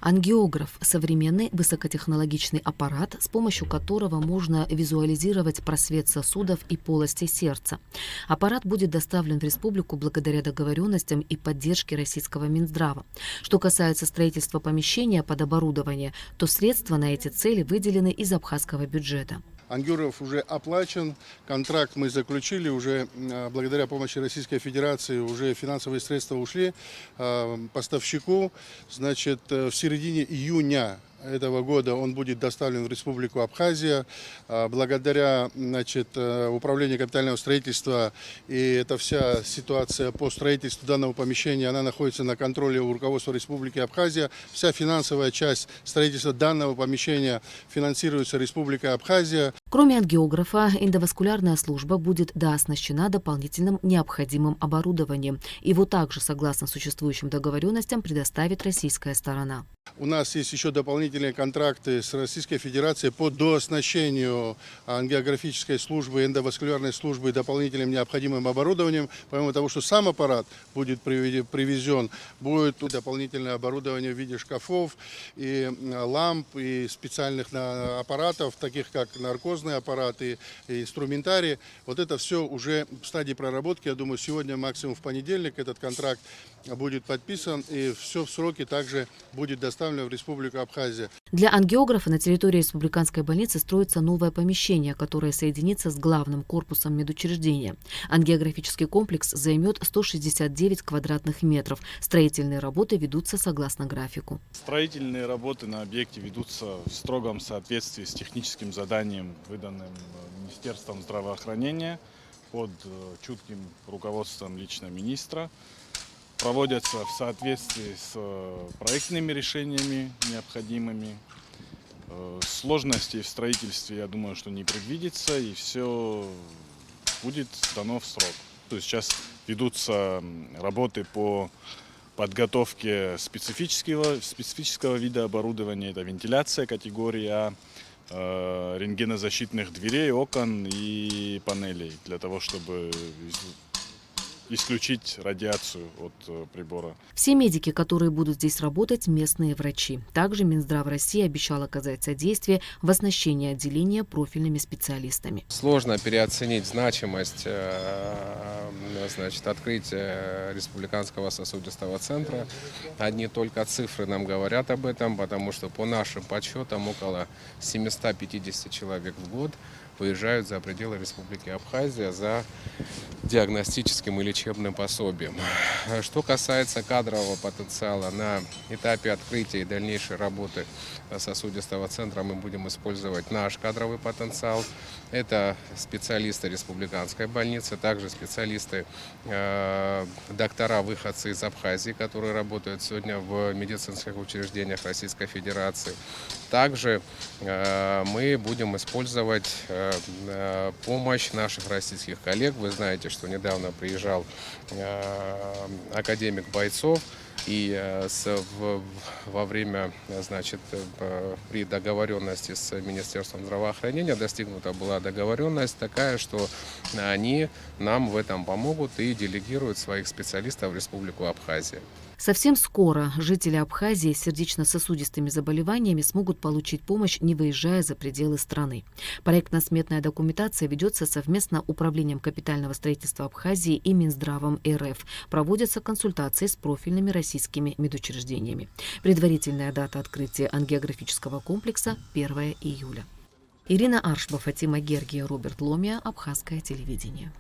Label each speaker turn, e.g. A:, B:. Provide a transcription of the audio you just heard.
A: Ангиограф – современный высокотехнологичный аппарат, с помощью которого можно визуализировать просвет сосудов и полости сердца. Аппарат будет доставлен в республику благодаря договоренностям и поддержке российского Минздрава. Что касается строительства помещения под оборудование, то средства на эти цели выделены из абхазского бюджета.
B: Ангиограф уже оплачен, контракт мы заключили, уже благодаря помощи Российской Федерации уже финансовые средства ушли поставщику. Значит, в середине июня этого года он будет доставлен в Республику Абхазия. Благодаря, управлению капитального строительства и эта вся ситуация по строительству данного помещения, она находится на контроле у руководства Республики Абхазия. Вся финансовая часть строительства данного помещения финансируется Республикой Абхазия.
A: Кроме ангиографа, эндоваскулярная служба будет дооснащена дополнительным необходимым оборудованием. Его также, согласно существующим договоренностям, предоставит российская сторона.
B: У нас есть еще дополнительные контракты с Российской Федерацией по дооснащению ангиографической службы, эндоваскулярной службы дополнительным необходимым оборудованием. Помимо того, что сам аппарат будет привезен, будет дополнительное оборудование в виде шкафов и ламп, и специальных аппаратов, таких как наркозные аппараты и инструментарий. Вот это все уже в стадии проработки. Я думаю, сегодня, максимум в понедельник, этот контракт будет подписан, и все в сроки также будет доставлено в Республику Абхазия.
A: Для ангиографа на территории республиканской больницы строится новое помещение, которое соединится с главным корпусом медучреждения. Ангиографический комплекс займет 169 квадратных метров. Строительные работы ведутся согласно графику.
C: Строительные работы на объекте ведутся в строгом соответствии с техническим заданием, выданным Министерством здравоохранения под чутким руководством лично министра. Проводятся в соответствии с проектными решениями необходимыми. Сложностей в строительстве, я думаю, что не предвидится, и все будет дано в срок. То есть сейчас ведутся работы по подготовке специфического вида оборудования. Это вентиляция категории А, рентгенозащитных дверей, окон и панелей, для того, чтобы исключить радиацию от прибора.
A: Все медики, которые будут здесь работать, местные врачи. Также Минздрав России обещал оказать содействие в оснащении отделения профильными специалистами.
D: Сложно переоценить значимость открытия республиканского сосудистого центра. Одни только цифры нам говорят об этом, потому что по нашим подсчетам около 750 человек в год выезжают за пределы Республики Абхазия за диагностическим и лечебным пособием. Что касается кадрового потенциала, на этапе открытия и дальнейшей работы сосудистого центра мы будем использовать наш кадровый потенциал. Это специалисты республиканской больницы, также специалисты, доктора, выходцы из Абхазии, которые работают сегодня в медицинских учреждениях Российской Федерации. Также мы будем использовать помощь наших российских коллег. Вы знаете, что недавно приезжал академик Бойцов, и во время, при договоренности с Министерством здравоохранения достигнута была договоренность такая, что они нам в этом помогут и делегируют своих специалистов в Республику Абхазия.
A: Совсем скоро жители Абхазии с сердечно-сосудистыми заболеваниями смогут получить помощь, не выезжая за пределы страны. Проектно-сметная документация ведется совместно Управлением капитального строительства Абхазии и Минздравом РФ. Проводятся консультации с профильными российскими медучреждениями. Предварительная дата открытия ангиографического комплекса – 1 июля. Ирина Аршба, Фатима Гергия, Роберт Ломия, Абхазское телевидение.